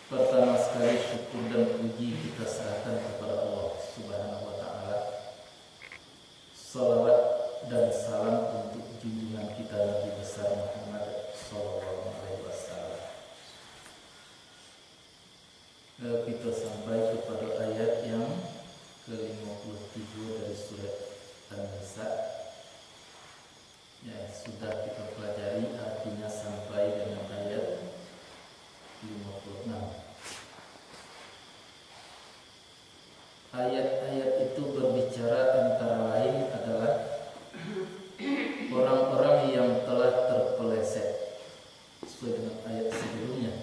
Pertama sekali syukur dan puji kita serahkan kepada Allah Subhanahu wa taala. Salawat dan salam untuk junjungan kita Nabi besar Muhammad sallallahu alaihi wasallam. Kita sampai kepada ayat yang ke-53 dari surat An-Nisa. Ya, sudah kita pelajari artinya sampai dengan ayat 56. Ayat-ayat itu berbicara antara lain adalah orang-orang yang telah terpeleset sesuai dengan ayat sebelumnya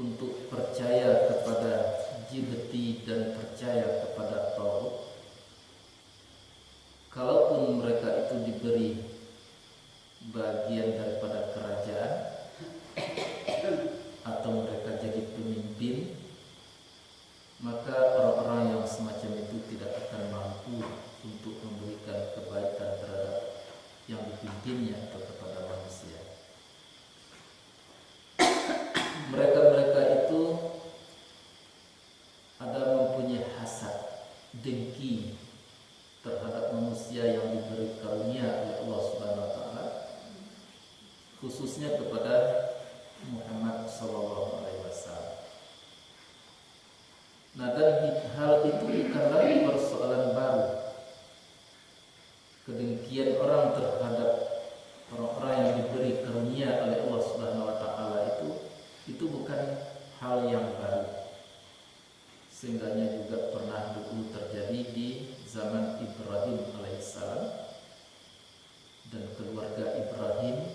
untuk percaya kepada jibti dan percaya kepada Taurat. Kalaupun mereka itu diberi bagian daripada kerajaan atau mereka jadi pemimpin, maka orang-orang yang semacam itu tidak akan mampu untuk memberikan kebaikan terhadap yang dipimpinnya atau kepada manusia. Mereka-mereka itu ada mempunyai hasad, dengki terhadap manusia yang diberi karunia oleh Allah Subhanahu wa taala, khususnya kepada Muhammad sallallahu alaihi wasallam. Nah, dan hal itu bukanlah persoalan baru. Kedengkian orang terhadap orang-orang yang diberi karunia oleh Allah Subhanahu wa taala itu bukan hal yang baru. Sehingganya juga pernah dulu terjadi di zaman Ibrahim alaihissalam dan keluarga Ibrahim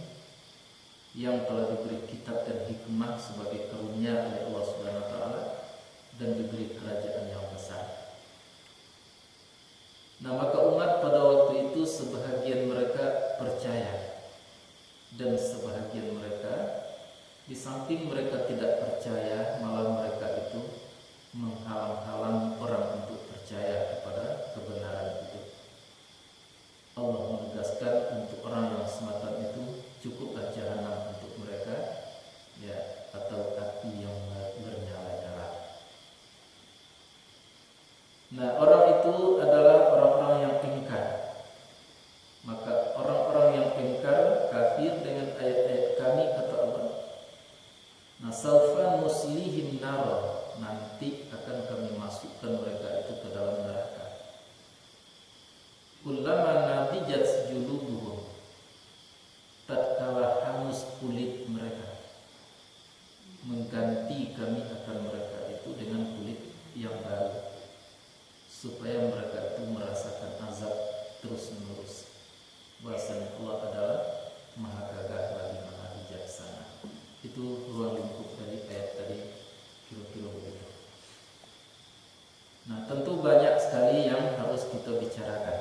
yang telah diberi kitab dan hikmah sebagai karunia oleh Allah Subhanahu wa taala dan diberi kerajaan yang besar. Nah, maka umat pada waktu itu sebahagian mereka percaya dan sebahagian mereka, di samping mereka tidak percaya, malah mereka itu menghalang-halangi orang untuk percaya kepada kebenaran itu. Allah menegaskan untuk orang yang semacam itu cukuplah jahanam untuk mereka, ya, atau api yang bernyala-nyala. Nah, orang itu adalah orang-orang yang ingkar. Maka orang-orang yang ingkar, kafir dengan ayat-ayat kami, kata Allah, nah, saufa nuslihim nar, nanti akan kami masukkan mereka itu ke dalam neraka. Kullama nadijat juluduhum, tatkala hangus kulit mereka, mengganti kami akan mereka itu dengan kulit yang baru, supaya mereka itu merasakan azab terus menerus. Bahasanya Allah adalah maha gagah lagi maha bijaksana. Itu ruang lingkup dari ayat tadi, kira-kira begitu. Nah, tentu banyak sekali yang harus kita bicarakan.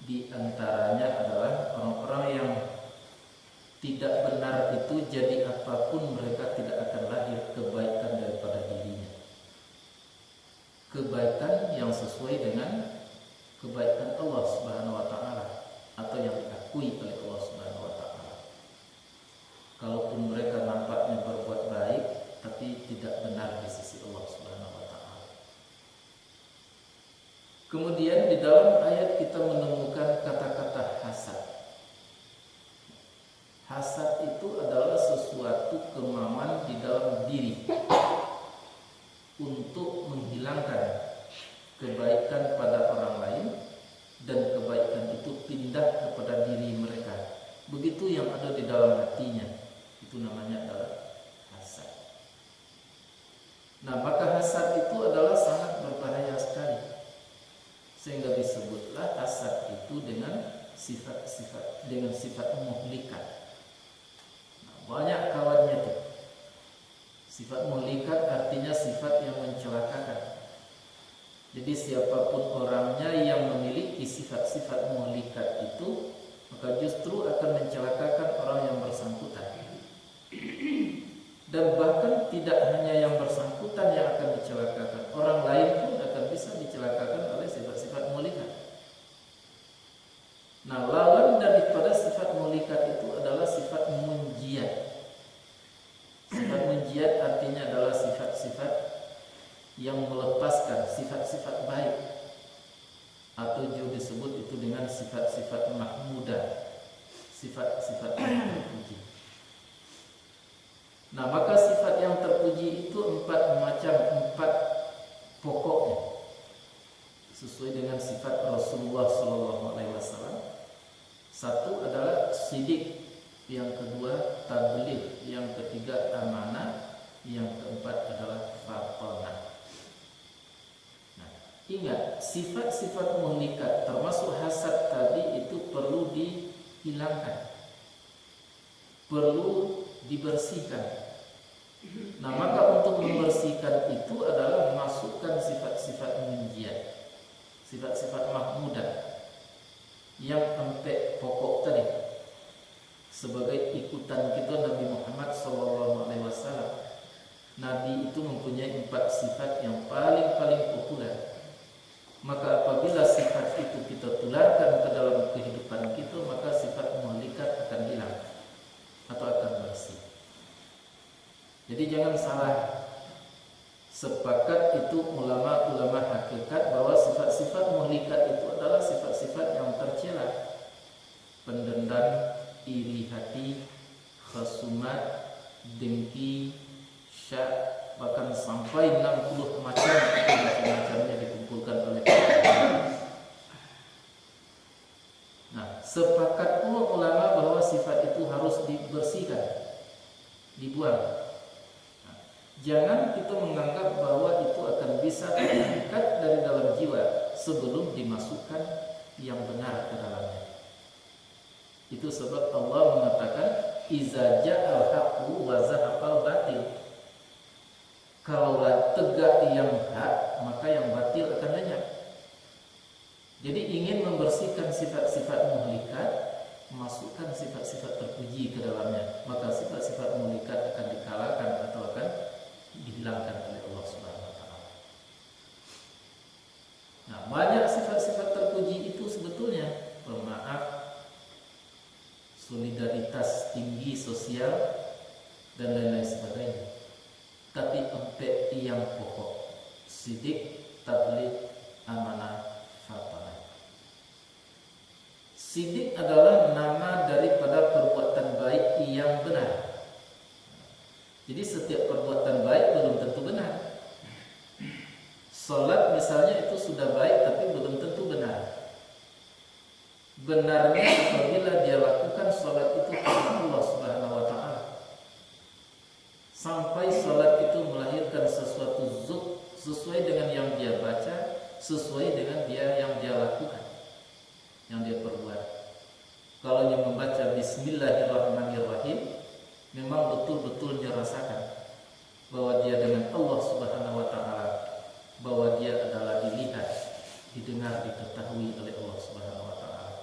Di antaranya adalah orang-orang yang tidak benar itu, jadi apapun mereka tidak akan lahir kebaikan daripada dirinya. Kebaikan yang sesuai dengan kebaikan Allah Subhanahu wa taala atau yang diakui oleh Allah Subhanahu wa taala. Kalaupun mereka nampaknya berbuat baik tapi tidak benar di sisi Allah Subhanahu wa taala. Kemudian di dalam ayat kita menemukan kata-kata hasad. Hasad itu adalah sesuatu kemauan di dalam diri untuk menghilangkan kebaikan pada orang lain dan kebaikan itu pindah kepada diri mereka. Begitu yang ada di dalam hatinya, itu namanya adalah hasad. Nah, maka hasad itu adalah sangat berbahaya sekali, sehingga disebutlah hasad itu dengan sifat muhlikat. Nah, banyak kawannya tuh. Sifat muhlikat artinya sifat yang mencelakakan. Jadi siapapun orangnya yang memiliki sifat-sifat muhlikat itu, maka justru akan mencelakakan orang yang bersangkutan. Dan bahkan tidak hanya yang bersangkutan yang akan dicelakakan, orang lain pun akan bisa dicelakakan oleh sifat-sifat muhlikat. Nah, lawan daripada sifat muhlikat itu adalah sifat munjiat. Sifat munjiat yang melepaskan sifat-sifat baik, atau juga disebut itu dengan sifat-sifat mahmudah, sifat-sifat yang terpuji. Nah, maka sifat yang terpuji itu empat pokoknya, sesuai dengan sifat Rasulullah SAW. Satu adalah sidik, yang kedua tabligh, yang ketiga amanah, yang keempat adalah fatonah. Nah, ingat, sifat-sifat muhlikat termasuk hasad tadi itu perlu dihilangkan, perlu dibersihkan. Nah, maka untuk membersihkan itu adalah masukkan sifat-sifat munjiat, sifat-sifat mahmudah yang empat pokok tadi, sebagai ikutan kita Nabi Muhammad SAW. Nabi itu mempunyai 4 sifat yang paling populer. Maka apabila sifat itu kita tularkan ke dalam kehidupan kita, maka sifat muhlikat akan hilang atau akan bersih. Jadi jangan salah, sepakat itu ulama-ulama hakikat bahwa sifat-sifat muhlikat itu adalah sifat-sifat yang tercela: pendendam, iri hati, khusumat, dengki, syak, bahkan sampai 60 macamnya dikumpulkan oleh Allah. Nah, sepakat pula ulama bahwa sifat itu harus dibersihkan, dibuang. Jangan kita menganggap bahwa itu akan bisa terangkat dari dalam jiwa sebelum dimasukkan yang benar ke dalamnya. Itu sebab Allah mengatakan iza ja'al haqqu wa zahaqal batil. Kalau tegak yang hak, maka yang batil akan lenyap. Jadi ingin membersihkan sifat-sifat muhlikat, masukkan sifat-sifat terpuji ke dalamnya, maka sifat-sifat muhlikat akan dikalahkan atau akan dihilangkan oleh Allah Subhanahu wa taala. Nah, banyak sifat-sifat terpuji itu sebetulnya pemaaf, solidaritas tinggi sosial, dan lain-lain sebagainya. Tapi empat yang pokok: sidik, tabligh, amanah, fatonah. Sidik adalah nama daripada perbuatan baik yang benar. Jadi setiap perbuatan baik belum tentu benar. Salat misalnya itu sudah baik tapi belum tentu benar. Benarnya apabila dia lakukan salat itu karena Allah Subhanahu wa taala. Sampai salat itu melahirkan sesuatu zuk sesuai dengan yang dia baca, sesuai dengan yang dia lakukan, yang dia perbuat. Kalau dia membaca Bismillahirrahmanirrahim, memang betul-betul dia rasakan bahwa dia dengan Allah Subhanahu wa taala, bahwa dia adalah dilihat, didengar, diketahui oleh Allah Subhanahu wa taala.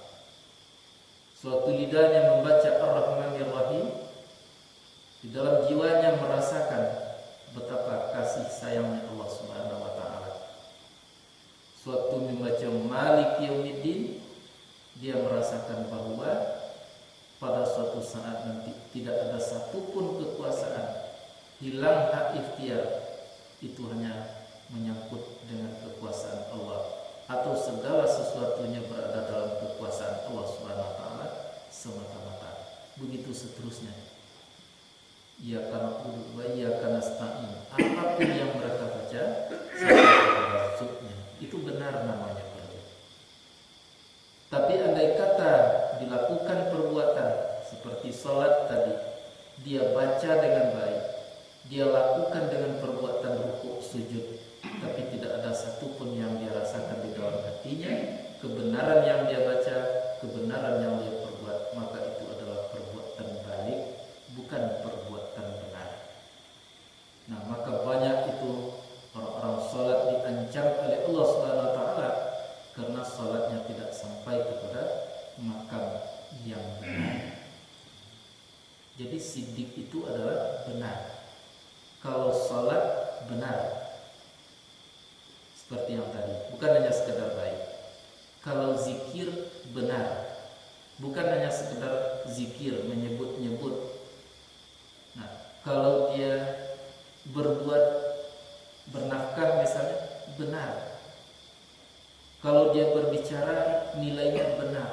Suatu lidahnya membaca Ar-Rahmanir-Rahim, di dalam jiwanya merasakan betapa kasih sayangnya Allah Subhanahu wa taala. Suatu membaca Malik Yaumiddin, dia merasakan bahwa pada suatu saat nanti tidak ada satupun kekuasaan, hilang hak ikhtiar, itu hanya menyangkut dengan kekuasaan Allah, atau segala sesuatunya berada dalam kekuasaan Allah Subhanahu wa taala semata-mata. Begitu seterusnya. Iyyaka na'budu wa iyyaka nasta'in. Apapun yang mereka baca, maksudnya itu benar namanya. Tapi andai kata dilakukan perbuatan seperti sholat tadi, dia baca dengan baik, dia lakukan dengan perbuatan rukuk sujud, tapi tidak ada satupun yang dia rasakan di dalam hatinya kebenaran yang dia baca, kebenaran yang dia perbuat, maka itu adalah perbuatan balik, bukan perbuatan benar. Nah, maka banyak itu orang-orang sholat diancam oleh Allah Subhanahu wa taala karena sholatnya tidak sampai kepada makam yang benar. Jadi sidik itu adalah benar. Kalau sholat benar, seperti yang tadi, bukan hanya sekedar baik. Kalau zikir benar, bukan hanya sekedar zikir, menyebut-nyebut. Nah, kalau dia berbuat bernafkah misalnya benar. Kalau dia berbicara nilainya benar.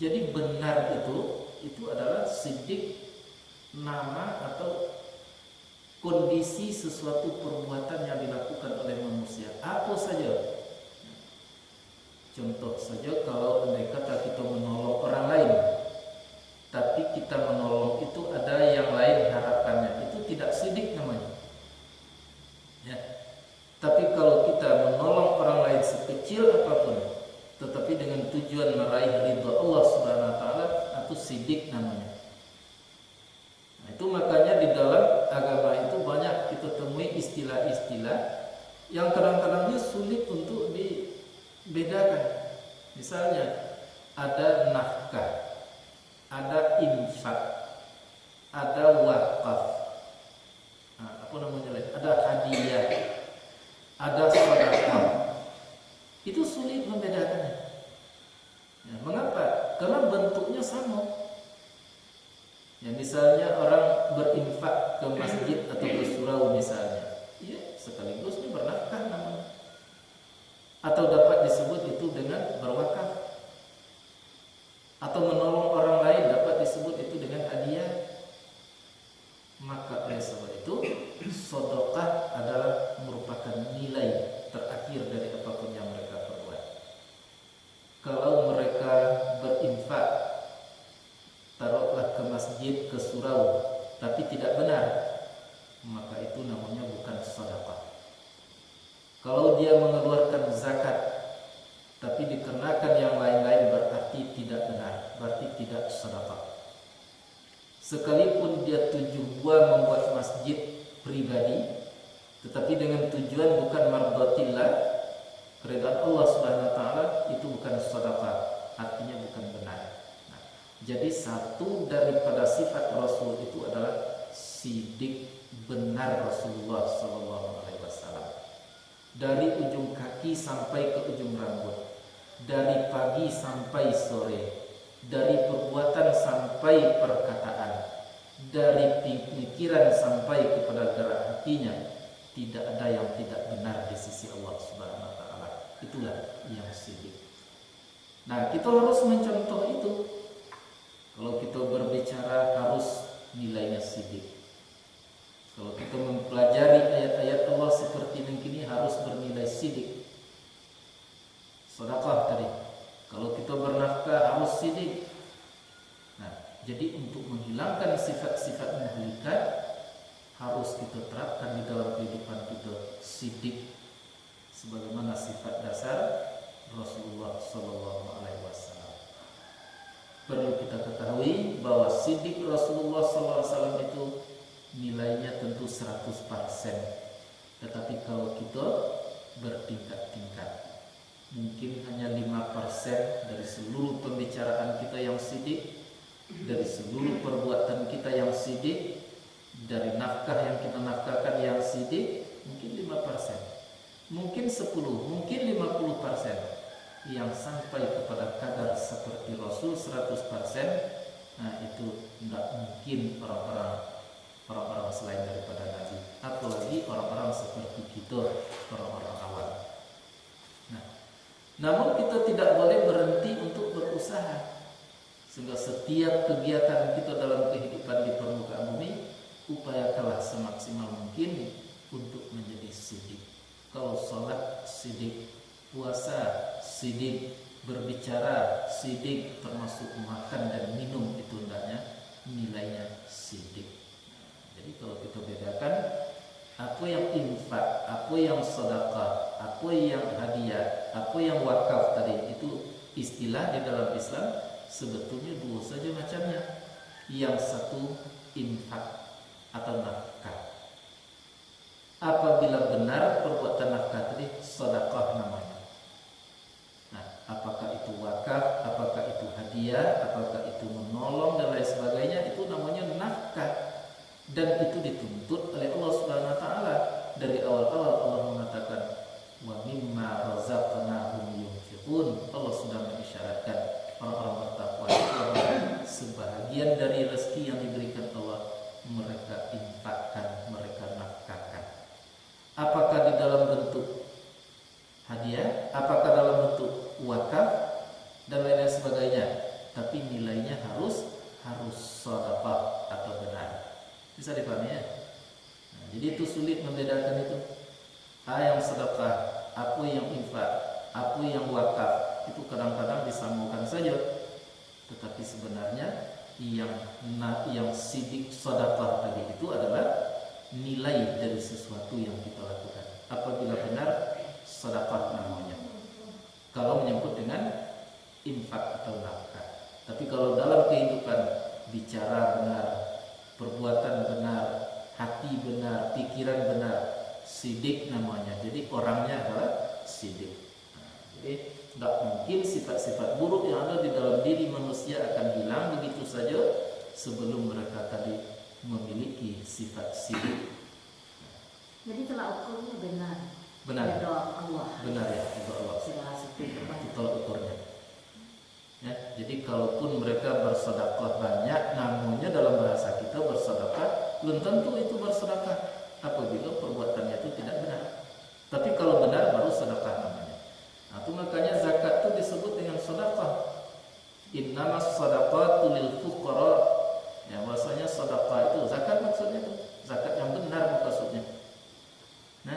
Jadi benar itu adalah sidik, nama atau kondisi sesuatu perbuatan yang dilakukan oleh manusia. Apa saja. Contoh saja kalau andai kata kita menolong orang lain, tapi kita menolong itu ada yang lain harapannya, itu tidak sidik namanya. Ya. Tapi kalau kita menolong orang lain sekecil apapun, tetapi dengan tujuan meraih ridha Allah Subhanahu wa taala, itu sidik namanya. Nah, itu makanya di dalam agama itu banyak kita temui istilah-istilah yang kadang-kadang sulit untuk dibedakan. Misalnya ada nafkah, ada infak, ada wakaf, ada hadiah, ada sedekah. Itu sulit membedakannya. Ya, mengapa? Karena bentuknya sama. Ya, misalnya orang berinfak ke masjid atau ke surau misalnya, ya sekaligus ini bernafkah namanya. Atau dapat disebut itu dengan berwakaf. Atau menolong orang lain dapat disebut itu dengan hadiah. Maka oleh sebab itu sedekah adalah merupakan nilai terakhir dari apapun yang mereka perbuat. Kalau mereka berinfak, taruhlah ke masjid, ke surau, tapi tidak benar, maka itu namanya bukan sedekah. Kalau dia mengeluarkan zakat, tapi dikenakan yang lain-lain, berarti tidak benar, berarti tidak sedekah. Sekalipun dia tujuan membuat masjid pribadi, tetapi dengan tujuan bukan mardatillah, keridhaan Allah Subhanahu wa taala, itu bukan sedekah, artinya bukan benar. Nah, jadi satu daripada sifat Rasul itu adalah sidik, benar Rasulullah sallallahu alaihi wasallam. Dari ujung kaki sampai ke ujung rambut, dari pagi sampai sore, dari perbuatan sampai perkataan, dari pikiran sampai kepada gerak hatinya, tidak ada yang tidak benar di sisi Allah Subhanahu wa taala. Itulah yang sidik. Nah, kita harus mencontoh itu. Kalau kita berbicara harus nilainya sidik. Kalau kita mempelajari ayat-ayat Allah seperti ini harus bernilai sidik. Sedekah tadi. Kalau kita bernafkah harus sidik. Nah, jadi untuk menghilangkan sifat-sifat muhlikat harus kita terapkan di dalam kehidupan kita sidik, sebagaimana sifat dasar Rasulullah sallallahu alaihi wasallam. Perlu kita ketahui bahwa sidik Rasulullah sallallahu alaihi wasallam itu nilainya tentu 100%. Tetapi kalau kita bertingkat-tingkat, mungkin hanya 5% dari seluruh pembicaraan kita yang sidik, dari seluruh perbuatan kita yang sidik, dari nafkah yang kita nafkahkan yang sidik, mungkin 5%, mungkin 10%, mungkin 50%. Yang sampai kepada kadar seperti Rasul 100%, nah itu tidak mungkin orang-orang selain daripada Nabi, apalagi orang-orang seperti kita, orang-orang awam. Nah, namun kita tidak boleh berhenti untuk berusaha, sehingga setiap kegiatan kita dalam kehidupan di permukaan bumi, upayakanlah semaksimal mungkin untuk menjadi sidik. Kalau sholat sidik, puasa sidik, berbicara sidik, termasuk makan dan minum itu hendaknya nilainya sidik. Jadi kalau kita bedakan apa yang infak, apa yang sedekah, apa yang hadiah, apa yang wakaf tadi, itu istilah di dalam Islam sebetulnya dua saja macamnya. Yang satu infak atau nafkah. Apabila benar perbuatan nafkah tadi, sedekah namanya. Nah, apakah itu wakaf, apakah itu hadiah, apakah itu menolong dan lain sebagainya, itu namanya nafkah. Dan itu dituntut oleh Allah Subhanahu wa taala. Dari awal-awal Allah mengatakan wa mimma razaqnahum yunfiqun. Allah sudah mengisyaratkan orang-orang bertakwa itu sebahagian dari rezeki yang diberikan Allah mereka infakkan, mereka nafkahkan. Apakah di dalam Jadi itu sulit membedakan itu. Yang sedekah, apa yang infak, apa yang wakaf, itu kadang-kadang disamakan saja. Tetapi sebenarnya yang sidik sedekah tadi itu adalah nilai dari sesuatu yang kita lakukan. Apabila benar, sedekah namanya. Kalau menyebut dengan infak atau nafkah. Tapi kalau dalam kehidupan bicara benar, perbuatan benar, hati benar, pikiran benar, sidik namanya. Jadi orangnya adalah sidik. Jadi tidak mungkin sifat-sifat buruk yang ada di dalam diri manusia akan hilang begitu saja sebelum mereka tadi memiliki sifat sidik. Jadi telah ukurnya benar. Benar. Allah. Benar ya, itu Allah. Segala sesuatu Itu tolak ukurnya. Ya, jadi kalaupun mereka bersedekah banyak, namanya dalam bahasa kita bersedekah, belum tentu itu bersedekah apabila perbuatannya itu tidak benar. Tapi kalau benar baru sedekah namanya. Nah, itu makanya zakat itu disebut dengan sedekah. Innamas shadaqatu lil fuqara. Ya, bahasanya sedekah itu zakat maksudnya itu. Zakat yang benar maksudnya. Nah,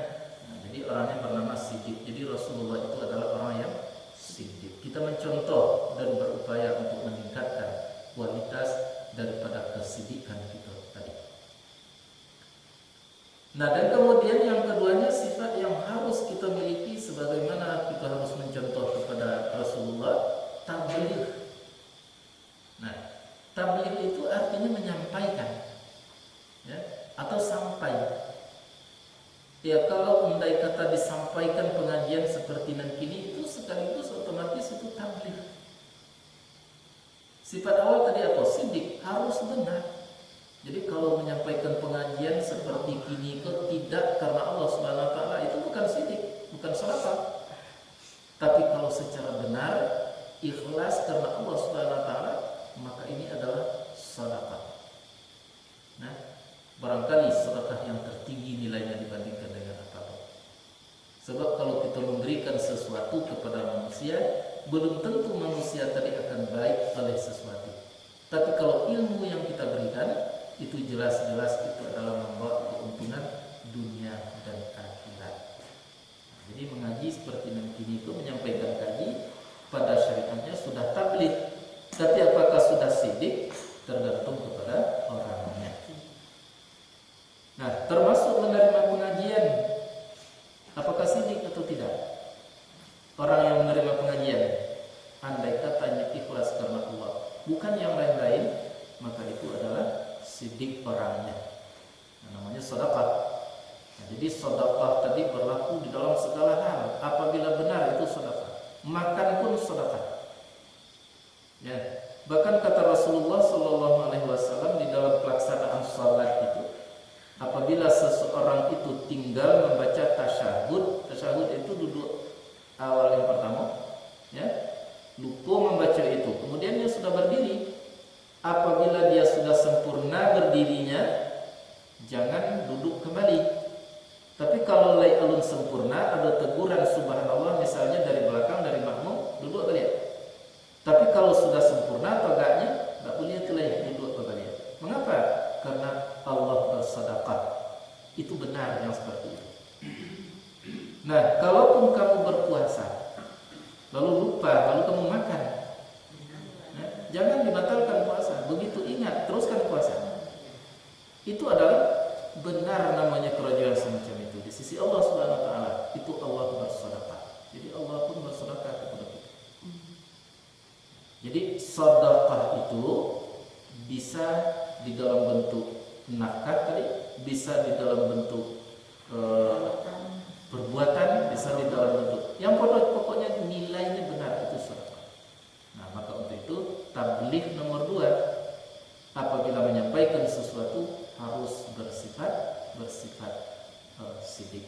jadi orangnya bernama Siddiq. Jadi Rasulullah itu adalah orang yang Siddiq. Kita mencontoh dan berupaya untuk meningkatkan kualitas daripada kesidikan kita tadi. Nah, dan kemudian yang keduanya sifat yang harus kita miliki sebagaimana kita harus mencontoh kepada Rasulullah, tabligh. Nah, tabligh itu artinya menyampaikan, ya, atau sampai. Ya, kalau undai kata disampaikan pengajian seperti nan kini itu sekaligus otomatis itu tabligh. Sifat awal tadi apa? Sidik, harus benar. Jadi kalau menyampaikan pengajian seperti kini kok tidak karena Allah Subhanahu wa taala itu bukan sidik, bukan sedekah. Tapi kalau secara benar, ikhlas karena Allah Subhanahu wa taala, maka ini adalah sedekah. Nah, barangkali sedekah yang tertinggi nilainya dibandingkan dengan apa-apa. Sebab kalau kita memberikan sesuatu kepada manusia, belum tentu manusia tadi akan baik oleh sesuatu. Tapi kalau ilmu yang kita berikan, itu jelas-jelas itu adalah membawa keuntungan dunia dan akhirat. Jadi mengaji seperti nanti itu menyampaikan kaji pada syariatnya sudah tabligh. Tapi apakah sudah sidik tergantung kepada orangnya. Nah, termasuk menerima pengajian, apakah sidik atau tidak? Orang yang menerima pengajian, andai katanya ikhlas karena Allah, bukan yang lain-lain, maka itu adalah sidik orangnya. Nah, namanya sedekah. Nah, jadi sedekah tadi berlaku di dalam segala hal. Apabila benar itu sedekah. Makan pun sedekah. Ya, bahkan kata Rasulullah Sallallahu Alaihi Wasallam di dalam pelaksanaan salat itu, apabila seseorang itu tinggal membaca tasyahud, tasyahud itu duduk awal yang pertama, ya, lupa membaca itu, kemudian dia sudah berdiri. Apabila dia sudah sempurna berdirinya, jangan duduk kembali. Tapi kalau lay alun sempurna, ada teguran subhanallah misalnya dari belakang, dari makmum, duduk kembali. Tapi kalau sudah sempurna tegaknya, tak boleh tulai duduk kembali. Mengapa? Karena Allah bersedekah. Itu benar yang seperti itu. Nah, kalaupun kamu berpuasa, lalu lupa, lalu kamu makan, jangan dibatalkan puasa. Begitu ingat, teruskan puasa. Itu adalah benar namanya kerajaan semacam itu. Di sisi Allah Subhanahu wa taala, itu Allah bersedekah. Jadi Allah pun bersedekah kepada kita. Jadi sedekah itu bisa di dalam bentuk nafkah tadi, bisa di dalam bentuk perbuatan, bisa di dalam bentuk. Yang pokoknya nilainya benar itu sedekah. Nah, maka untuk itu tabligh nomor 2, apabila menyampaikan sesuatu harus bersifat sidik.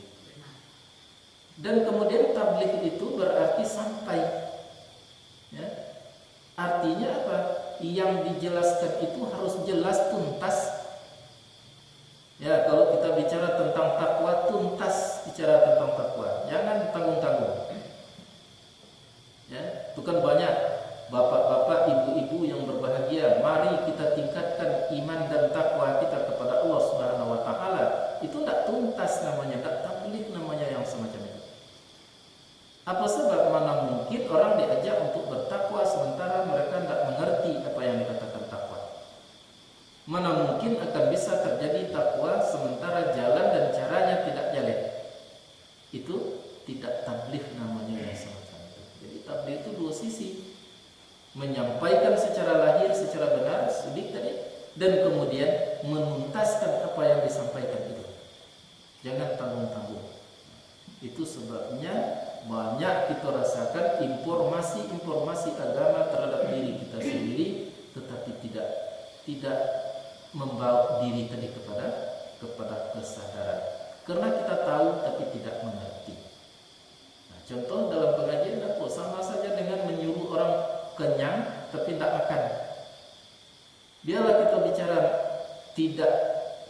Dan kemudian tabligh itu berarti sampai. Ya. Artinya apa? Yang dijelaskan itu harus jelas tuntas. Ya, kalau kita bicara tentang takwa, tuntas bicara tentang takwa. Jangan tanggung-tanggung. Ya, itu kan banyak bapak-bapak, ibu-ibu yang berbahagia. Mari kita tingkatkan iman dan takwa kita kepada Allah Subhanahu wa taala. Itu tidak tuntas namanya, tidak tabligh namanya yang semacam itu. Apa sebab? Mana mungkin orang diajak untuk bertakwa sementara mereka tidak mengerti apa yang dikatakan takwa. Mana mungkin akan bisa terjadi takwa sementara jalan dan caranya tidak jalan. Itu tidak tabligh namanya yang semacam itu. Jadi tabligh itu dua sisi. Menyampaikan secara lahir, secara benar, sidik tadi, dan kemudian menuntaskan apa yang disampaikan itu. Jangan tanggung-tanggung. Itu sebabnya banyak kita rasakan informasi agama terhadap diri kita sendiri, tetapi tidak membawa diri tadi kepada kesadaran. Karena kita tahu tapi tidak mengerti. Nah, contoh dalam pengajian apa? Sama saja dengan menyuruh orang kenyang tapi tidak makan. Biarlah kita bicara tidak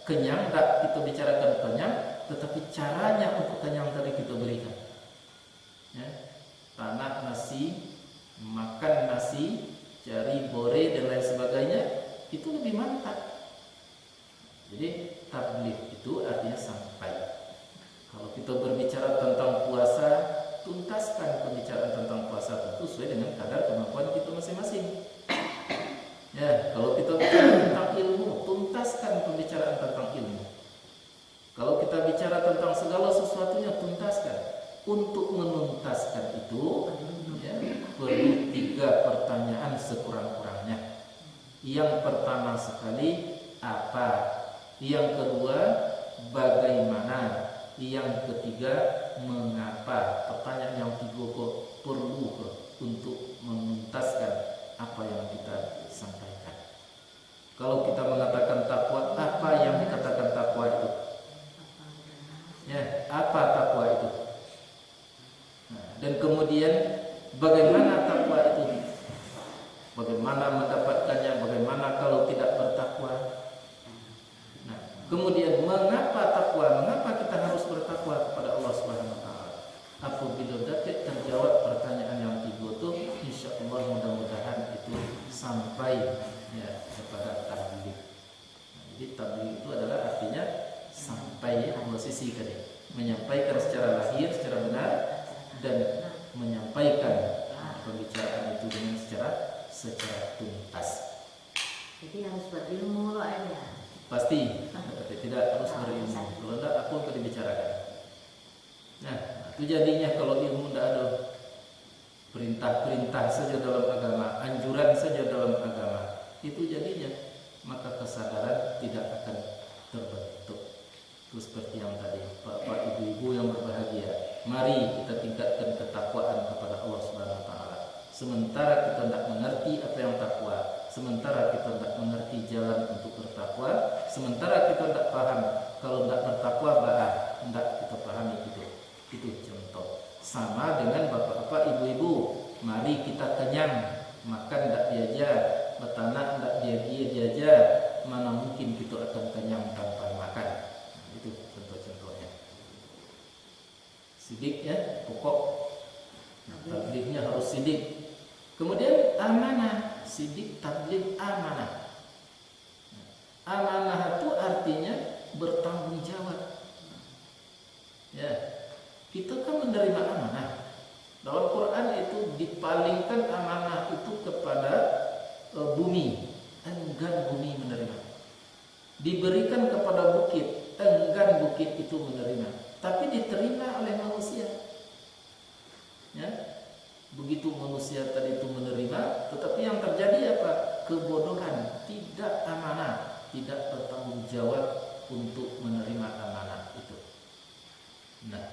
kenyang, tidak kita bicarakan kenyang, tetapi caranya untuk kenyang tadi kita berikan. Ya, tanah nasi, makan nasi, cari bore dan lain sebagainya, itu lebih mantap. Jadi tabligh itu artinya sampai. Kalau kita berbicara tentang puasa, tuntaskan pembicaraan tentang puasa tentu sesuai dengan kadar kemampuan kita masing-masing. Ya, kalau kita bicara tentang ilmu, tuntaskan pembicaraan tentang ilmu. Kalau kita bicara tentang segala sesuatunya, tuntaskan. Untuk menuntaskan itu, ya, perlu 3 pertanyaan sekurang-kurangnya. Yang pertama sekali, apa? Yang kedua, bagaimana? Yang ketiga, mengapa? Pertanyaan yang 3 kok perlu untuk menuntaskan apa yang kita sampaikan. Kalau kita mengatakan takwa, apa yang dikatakan takwa itu? Ya, apa takwa itu? Nah, dan kemudian bagaimana takwa itu? Bagaimana mendapatkannya? Bagaimana kalau tidak bertakwa? Nah, kemudian mengapa takwa? Mengapa kita harus bertakwa kepada Allah Subhanahu wa taala? Apabila dapat terjawab pertanyaan yang 3 itu, insyaallah mudah-mudahan itu sampai ya kepada tabligh. Nah, jadi tabligh itu adalah artinya sampai dua sisi tadi. Menyampaikan secara lahir, secara benar, dan menyampaikan pembicaraan itu dengan secara tuntas. Jadi harus berilmu loh ya. Pasti, tapi tidak harus berilmu. Kalau tidak, apa yang dibicarakan? Nah, itu jadinya kalau ilmu tidak ada perintah-perintah saja dalam agama, anjuran saja dalam agama, itu jadinya maka kesadaran tidak akan terbentuk. Itu seperti yang tadi, Bapak Ibu-ibu yang berbahagia, mari kita tingkatkan ketakwaan kepada Allah Subhanahu wa taala. Sementara kita tidak mengerti apa yang takwa, sementara kita tidak mengerti jalan untuk bertakwa, sementara kita tidak paham kalau tidak bertakwa tidak kita pahami itu. Itu contoh. Sama dengan bapak-bapak, ibu-ibu, mari kita kenyang, makan tidak diajar, bertanak tidak diajar, mana mungkin kita akan kenyang tanpa makan. Nah, itu contoh-contohnya. Sidik ya, pokok. Tablighnya harus sidik. Kemudian amanah, sidik, tabligh, amanah. Amanah itu artinya bertanggung jawab. Ya, kita kan menerima amanah. Dalam Quran itu dipalingkan amanah itu kepada bumi, enggan bumi menerima. Diberikan kepada bukit, enggan bukit itu menerima. Tapi diterima oleh manusia. Ya, begitu manusia tadi itu menerima, tetapi yang terjadi apa? Kebodohan, tidak amanah, tidak bertanggung jawab untuk menerima amanah itu. Nah,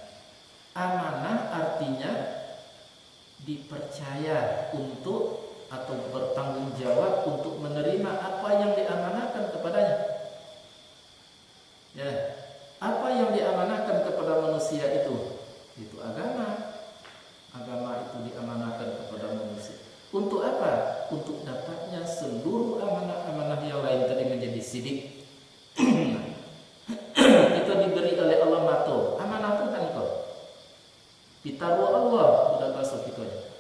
amanah artinya dipercaya untuk atau bertanggung jawab untuk menerima apa yang diamanahkan kepadanya. Ya, apa yang diamanahkan kepada manusia itu agama. Agama itu diamanahkan kepada manusia. Untuk apa? Untuk dapatnya seluruh amanah-amanah yang lain tadi menjadi sidik. Kita diberi oleh Allah mato. Amanah itu kan kau. Ditaruh Allah udah masuk kita.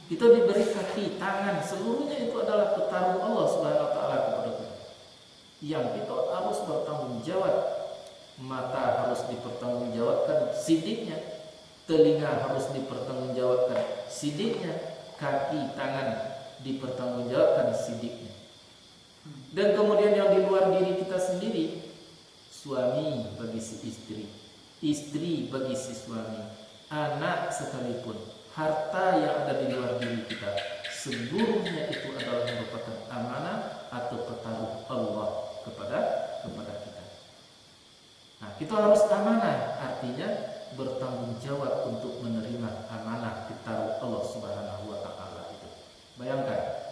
Kita diberi kaki, tangan, seluruhnya itu adalah pertaruh Allah Subhanahu wa taala kepada kita. Yang kita harus bertanggung jawab mata harus dipertanggungjawabkan sidiknya, telinga harus dipertanggungjawabkan sidiknya, kaki, tangan dipertanggungjawabkan sidiknya. Dan kemudian yang di luar diri kita sendiri, suami bagi si istri, istri bagi si suami, anak sekalipun, harta yang ada di luar diri kita, seluruhnya itu adalah merupakan amanah atau pertaruh Allah kepada kita. Nah, kita harus amanah, artinya bertanggung jawab untuk menerima amanah ditaruh Allah Subhanahu wa taala itu. Bayangkan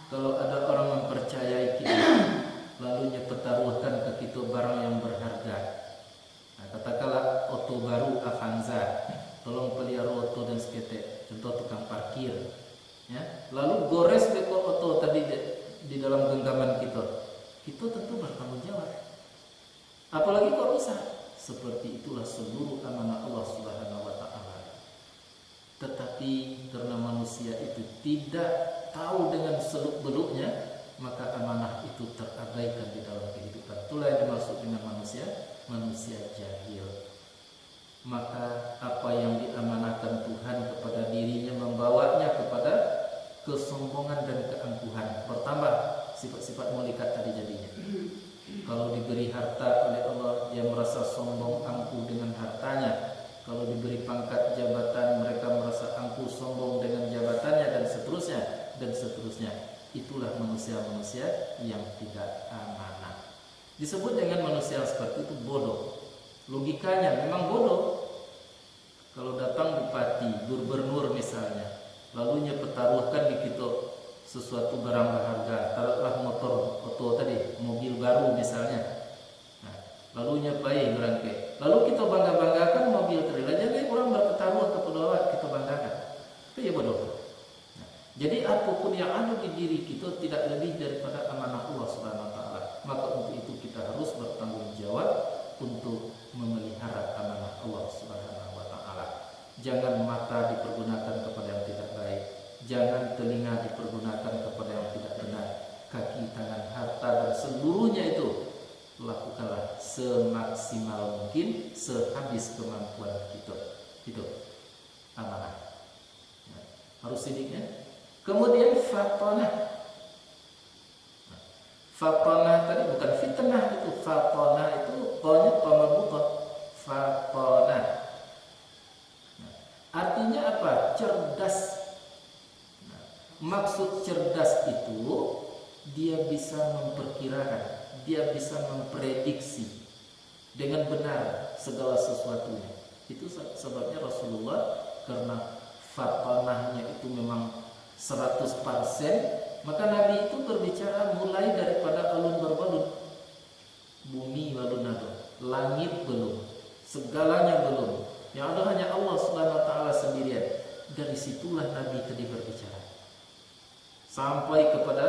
kalau ada orang mempercayai kita, lalu pertaruhkan ke kita barang yang berharga. Nah, katakanlah oto baru Avanza, tolong pelihara oto dan seketek, contoh tukang parkir, ya. Lalu gores beko oto tadi di dalam genggaman kita tentu bertanggung jawab. Apalagi kok bisa? Seperti itulah seluruh amanah Allah Subhanahu wa taala. Tetapi karena manusia itu tidak tahu dengan seluk-beluknya, maka amanah itu terabaikan di dalam kehidupan. Itulah yang dimaksud dengan manusia jahil. Maka apa yang diamanahkan Tuhan kepada dirinya membawanya kepada kesombongan dan keangkuhan. Bertambah sifat-sifat mulikat tadi jadinya. Kalau diberi harta oleh Allah, dia merasa sombong angkuh dengan hartanya. Kalau diberi pangkat jabatan, mereka merasa angkuh sombong dengan jabatannya, dan seterusnya dan seterusnya. Itulah manusia-manusia yang tidak amanah. Disebut dengan manusia seperti itu bodoh. Logikanya memang bodoh. Kalau datang bupati, gubernur misalnya, lalu pertaruhkan di kita sesuatu barang berharga, taruhlah motor oto tadi, mobil baru misalnya. Nah, lalu nyapai berangkai. Lalu kita bangga-banggakan mobil tadi. Jadi orang bertaruh kepada Allah, kita banggakan. Itu ya bodoh. Nah, jadi apapun yang ada di diri kita tidak lebih daripada amanah Allah Subhanahu wa taala. Maka untuk itu kita harus bertanggung jawab untuk memelihara amanah Allah Subhanahu wa taala. Jangan mata dipergunakan kepada yang tidak baik. Jangan telinga dipergunakan kepada yang tidak benar. Kaki, tangan, harta dan seluruhnya itu lakukanlah semaksimal mungkin, sehabis kemampuan kita. Itu amanah. Nah, harus sidiknya. Kemudian fatonah. Fatonah tadi bukan fitnah, itu fatonah, itu pokoknya pemabukah. Fatonah. Nah, artinya apa? Cerdas. Maksud cerdas itu dia bisa memperkirakan, dia bisa memprediksi dengan benar segala sesuatunya. Itu sebabnya Rasulullah, karena fatonahnya itu memang 100%, maka Nabi itu berbicara mulai daripada alun berbalun, bumi balun ada, langit belum, segalanya belum, yang ada hanya Allah Subhanahu wa taala sendirian. Dari situlah Nabi tadi berbicara sampai kepada